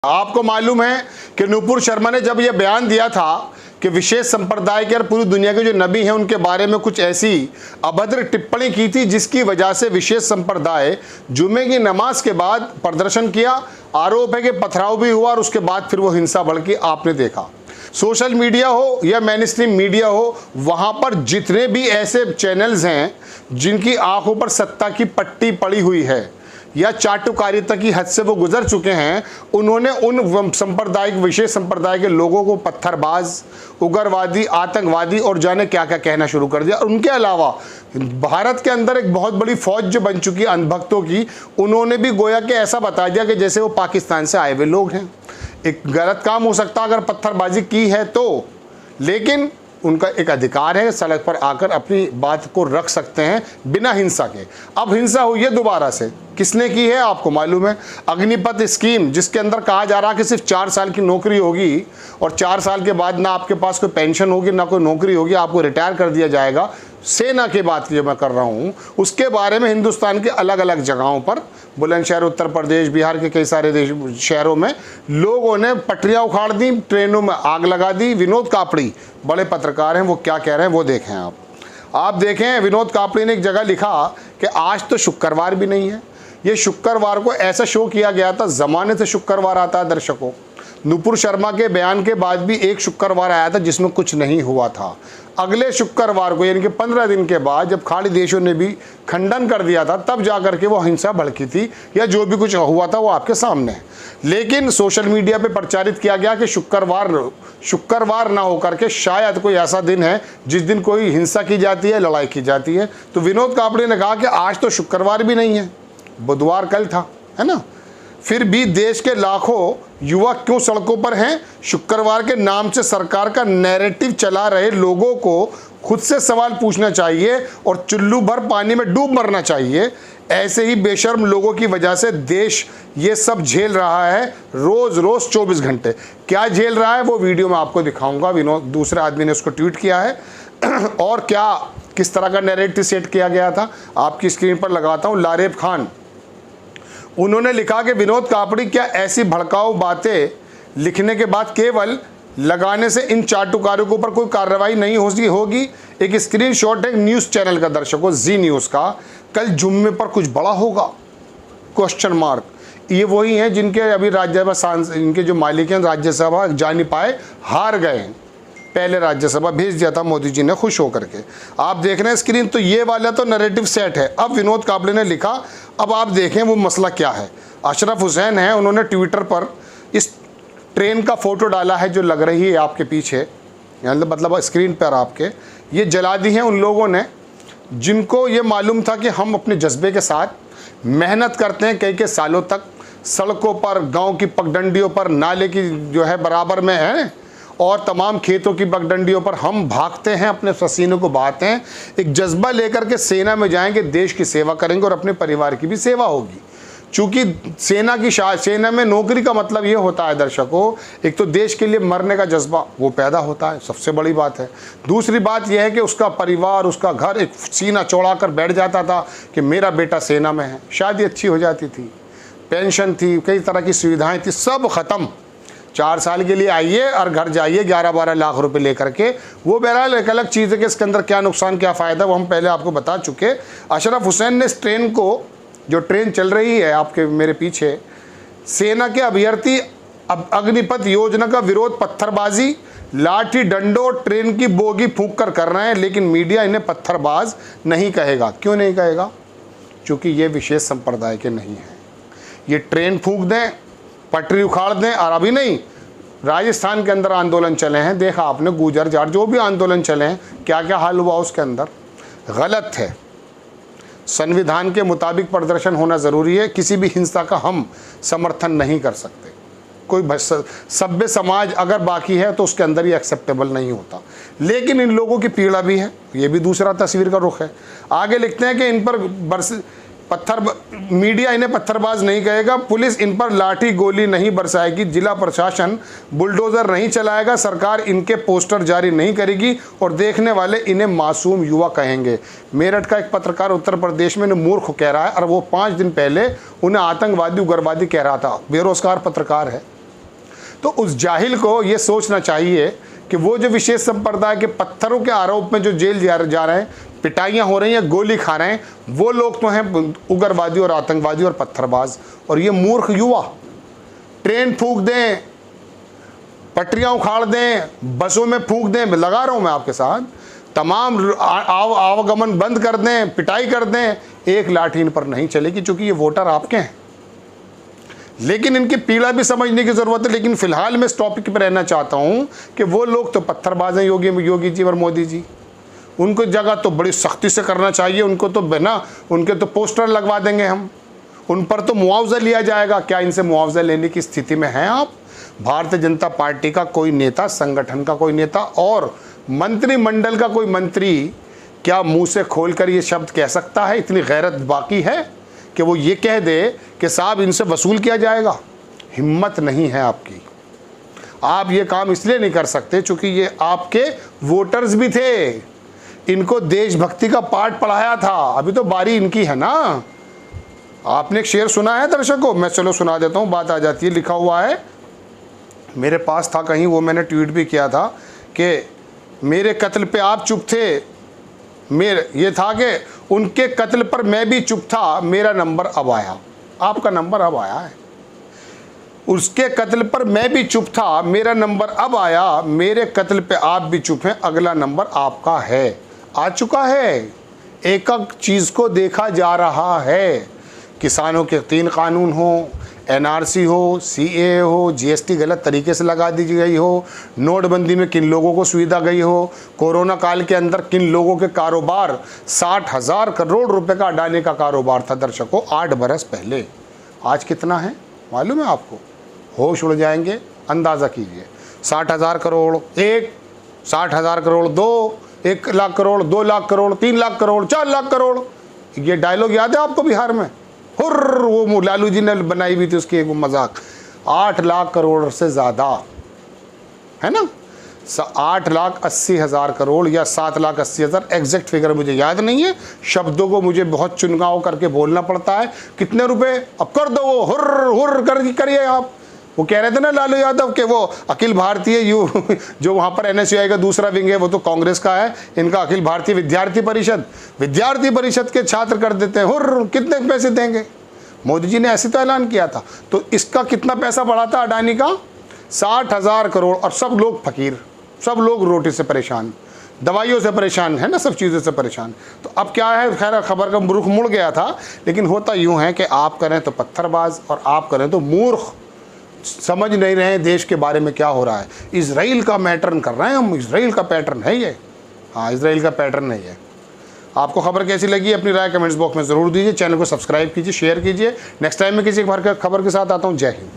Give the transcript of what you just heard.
आपको मालूम है कि नुपुर शर्मा ने जब यह बयान दिया था कि विशेष संप्रदाय के और पूरी दुनिया के जो नबी हैं उनके बारे में कुछ ऐसी अभद्र टिप्पणी की थी जिसकी वजह से विशेष संप्रदाय जुमे की नमाज के बाद प्रदर्शन किया। आरोप है कि पथराव भी हुआ और उसके बाद फिर वो हिंसा भड़की। आपने देखा सोशल मीडिया हो या मेनस्ट्रीम मीडिया हो, वहां पर जितने भी ऐसे चैनल्स हैं जिनकी आंखों पर सत्ता की पट्टी पड़ी हुई है या चाटुकारिता की हद से वो गुजर चुके हैं, उन्होंने उन संप्रदाय विशेष संप्रदाय के लोगों को पत्थरबाज, उग्रवादी, आतंकवादी और जाने क्या क्या कहना शुरू कर दिया। उनके अलावा भारत के अंदर एक बहुत बड़ी फौज जो बन चुकी है अंधभक्तों की, उन्होंने भी गोया कि ऐसा बता दिया कि जैसे वो पाकिस्तान से आए हुए लोग हैं। एक गलत काम हो सकता अगर पत्थरबाजी की है तो, लेकिन उनका एक अधिकार है, सड़क पर आकर अपनी बात को रख सकते हैं बिना हिंसा के। अब हिंसा हुई है दोबारा से, किसने की है आपको मालूम है? अग्निपथ स्कीम, जिसके अंदर कहा जा रहा है कि सिर्फ 4 साल की नौकरी होगी और 4 साल के बाद ना आपके पास कोई पेंशन होगी ना कोई नौकरी होगी, आपको रिटायर कर दिया जाएगा। सेना की बात जो मैं कर रहा हूँ उसके बारे में हिंदुस्तान के अलग अलग जगहों पर, बुलंदशहर, उत्तर प्रदेश, बिहार के कई सारे शहरों में लोगों ने पटरियाँ उखाड़ दी, ट्रेनों में आग लगा दी। विनोद कापड़ी बड़े पत्रकार हैं, वो क्या कह रहे हैं वो देखें आप देखें। विनोद कापड़ी ने एक जगह लिखा कि आज तो शुक्रवार भी नहीं है। ये शुक्रवार को ऐसा शो किया गया था, ज़माने से शुक्रवार आता है दर्शकों। नुपुर शर्मा के बयान के बाद भी एक शुक्रवार आया था जिसमें कुछ नहीं हुआ था। अगले शुक्रवार को यानी कि 15 दिन के बाद जब खाड़ी देशों ने भी खंडन कर दिया था, तब जाकर के वो हिंसा भड़की थी या जो भी कुछ हुआ था वो आपके सामने है। लेकिन सोशल मीडिया पे प्रचारित किया गया कि शुक्रवार ना होकर के शायद कोई ऐसा दिन है जिस दिन कोई हिंसा की जाती है, लड़ाई की जाती है। तो विनोद कापड़ी ने कहा कि आज तो शुक्रवार भी नहीं है, बुधवार कल था, है ना। फिर भी देश के लाखों युवा क्यों सड़कों पर हैं? शुक्रवार के नाम से सरकार का नैरेटिव चला रहे लोगों को खुद से सवाल पूछना चाहिए और चुल्लू भर पानी में डूब मरना चाहिए। ऐसे ही बेशर्म लोगों की वजह से देश ये सब झेल रहा है, रोज रोज 24 घंटे। क्या झेल रहा है वो वीडियो में आपको दिखाऊंगा। विनोद दूसरे आदमी ने उसको ट्वीट किया है और क्या किस तरह का नैरेटिव सेट किया गया था आपकी स्क्रीन पर लगाता हूँ। लारेब खान, उन्होंने लिखा कि विनोद कापड़ी क्या ऐसी भड़काऊ बातें लिखने के बाद केवल लगाने से इन चाटुकारों के ऊपर कोई कार्रवाई नहीं होगी। एक स्क्रीनशॉट है न्यूज़ चैनल का दर्शकों, जी न्यूज़ का, कल जुम्मे पर कुछ बड़ा होगा क्वेश्चन मार्क। ये वही हैं जिनके अभी राज्यसभा इनके जो मालिक हैं राज्यसभा जा नहीं पाए, हार गए हैं। पहले राज्यसभा भेज दिया था मोदी जी ने खुश होकर के। आप देख रहे हैं स्क्रीन, तो ये वाला तो नैरेटिव सेट है। अब विनोद कापड़ी ने लिखा, अब आप देखें वो मसला क्या है। अशरफ हुसैन है, उन्होंने ट्विटर पर इस ट्रेन का फोटो डाला है जो लग रही है आपके पीछे, मतलब स्क्रीन पर आपके, ये जला दी है उन लोगों ने जिनको ये मालूम था कि हम अपने जज्बे के साथ मेहनत करते हैं कई सालों तक, सड़कों पर, गाँव की पगडंडियों पर, नाले की जो है बराबर में है और तमाम खेतों की पगडंडियों पर हम भागते हैं, अपने पसीने को बहाते हैं। एक जज्बा लेकर के सेना में जाएंगे, देश की सेवा करेंगे और अपने परिवार की भी सेवा होगी। चूँकि सेना में नौकरी का मतलब ये होता है दर्शकों, एक तो देश के लिए मरने का जज्बा वो पैदा होता है, सबसे बड़ी बात है। दूसरी बात यह है कि उसका परिवार, उसका घर एक सीना चौड़ा कर बैठ जाता था कि मेरा बेटा सेना में है। शादी अच्छी हो जाती थी, पेंशन थी, कई तरह की सुविधाएँ थी, सब ख़त्म। 4 साल के लिए आइए और घर जाइए 11-12 लाख रुपए लेकर के। वो बहरहाल एक अलग चीज़ है कि इसके अंदर क्या नुकसान क्या फ़ायदा, वो हम पहले आपको बता चुके। अशरफ हुसैन ने इस ट्रेन को, जो ट्रेन चल रही है आपके मेरे पीछे, सेना के अभ्यर्थी अग्निपथ योजना का विरोध पत्थरबाजी, लाठी डंडों, ट्रेन की बोगी फूंक कर रहे हैं, लेकिन मीडिया इन्हें पत्थरबाज नहीं कहेगा। क्यों नहीं कहेगा? क्योंकि ये विशेष संप्रदाय के नहीं हैं। ये ट्रेन फूंक दें, पटरी उखाड़ दें, और अभी नहीं, राजस्थान के अंदर आंदोलन चले हैं, देखा आपने, गुजर जार जो भी आंदोलन चले हैं, क्या क्या हाल हुआ उसके अंदर। गलत है, संविधान के मुताबिक प्रदर्शन होना ज़रूरी है। किसी भी हिंसा का हम समर्थन नहीं कर सकते। कोई सभ्य समाज अगर बाकी है तो उसके अंदर ये एक्सेप्टेबल नहीं होता। लेकिन इन लोगों की पीड़ा भी है, ये भी दूसरा तस्वीर का रुख है। आगे लिखते हैं कि इन पर मीडिया इन्हें पत्थरबाज नहीं कहेगा, पुलिस इन पर लाठी गोली नहीं बरसाएगी, जिला प्रशासन बुलडोजर नहीं चलाएगा, सरकार इनके पोस्टर जारी नहीं करेगी और देखने वाले इन्हें मासूम युवा कहेंगे। मेरठ का एक पत्रकार उत्तर प्रदेश में मूर्ख कह रहा है और वो 5 दिन पहले उन्हें आतंकवादी उग्रवादी कह रहा था। बेरोजगार पत्रकार है, तो उस जाहिल को ये सोचना चाहिए कि वो जो विशेष संप्रदाय के पत्थरों के आरोप में जो जेल जा रहे हैं, पिटाइयाँ हो रही हैं, गोली खा रहे हैं, वो लोग तो हैं उग्रवादी और आतंकवादी और पत्थरबाज। और ये मूर्ख युवा ट्रेन फूंक दें, पटरियाँ उखाड़ दें, बसों में फूंक दें, लगा रहा हूँ मैं आपके साथ, तमाम आवागमन बंद कर दें, पिटाई कर दें, एक लाठी इन पर नहीं चलेगी, क्योंकि ये वोटर आपके हैं। लेकिन इनकी पीड़ा भी समझने की ज़रूरत है। लेकिन फ़िलहाल मैं इस टॉपिक पर रहना चाहता हूँ कि वो लोग तो पत्थरबाज हैं, योगी जी और मोदी जी। उनको जगह तो बड़ी सख्ती से करना चाहिए। उनको तो बिना उनके तो पोस्टर लगवा देंगे हम, उन पर तो मुआवजा लिया जाएगा। क्या इनसे मुआवजा लेने की स्थिति में हैं आप? भारतीय जनता पार्टी का कोई नेता, संगठन का कोई नेता और मंत्रिमंडल का कोई मंत्री क्या मुंह से खोलकर ये शब्द कह सकता है? इतनी गैरत बाकी है कि वो ये कह दे कि साहब इनसे वसूल किया जाएगा? हिम्मत नहीं है आपकी। आप ये काम इसलिए नहीं कर सकते क्योंकि ये आपके वोटर्स भी थे, इनको देशभक्ति का पाठ पढ़ाया था। अभी तो बारी इनकी है ना। आपने एक शेर सुना है दर्शकों? मैं चलो सुना देता हूँ, बात आ जाती है। लिखा हुआ है, मेरे पास था कहीं, वो मैंने ट्वीट भी किया था कि मेरे कत्ल पे आप चुप थे, ये था कि उनके कत्ल पर मैं भी चुप था, मेरा नंबर अब आया। आपका नंबर अब आया है। उसके कत्ल पर मैं भी चुप था, मेरा नंबर अब आया। मेरे कत्ल पे आप भी चुप हैं, अगला नंबर आपका है। आ चुका है। एक एक चीज़ को देखा जा रहा है। किसानों के 3 कानून हो, NRC हो, CAA हो, GST गलत तरीके से लगा दी गई हो, नोटबंदी में किन लोगों को सुविधा गई हो, कोरोना काल के अंदर किन लोगों के कारोबार, 60,000 करोड़ रुपए का अडानी का कारोबार था दर्शकों 8 बरस पहले। आज कितना है मालूम है आपको? होश उड़ जाएंगे। अंदाज़ा कीजिए, 60,000 करोड़ 1, 60,000 करोड़ 2, 1 लाख करोड़, 2 लाख करोड़, 3 लाख करोड़, 4 लाख करोड़। ये डायलॉग याद है आपको बिहार में? हुर्र, वो लालू जी ने बनाई हुई थी उसकी एक मजाक। 8 लाख करोड़ से ज़्यादा है ना, 8,80,000 करोड़ या 7,80,000, एग्जैक्ट फिगर मुझे याद नहीं है। शब्दों को मुझे बहुत चुनाव करके बोलना पड़ता है। कितने रुपए? अब कर दो वो हुर्र हुर्र करिए आप। वो कह रहे थे ना लालू यादव के वो अखिल भारतीय जो वहाँ पर NSUI का दूसरा विंग है वो तो कांग्रेस का है, इनका अखिल भारतीय विद्यार्थी परिषद के छात्र कर देते हैं हुर्र। कितने पैसे देंगे? मोदी जी ने ऐसे तो ऐलान किया था। तो इसका कितना पैसा बढ़ा था अडानी का? 60,000 करोड़। और सब लोग फकीर, सब लोग रोटी से परेशान, दवाइयों से परेशान है ना, सब चीज़ों से परेशान। तो अब क्या है, खैर खबर का रुख मुड़ गया था। लेकिन होता यूँ है कि आप करें तो पत्थरबाज और आप करें तो मूर्ख। समझ नहीं रहे हैं देश के बारे में क्या हो रहा है। इजराइल का पैटर्न कर रहे हैं हम, इजराइल का पैटर्न है ये। हाँ, इजराइल का पैटर्न है ये। आपको खबर कैसी लगी अपनी राय कमेंट्स बॉक्स में ज़रूर दीजिए। चैनल को सब्सक्राइब कीजिए, शेयर कीजिए। नेक्स्ट टाइम मैं किसी खबर के साथ आता हूँ। जय हिंद।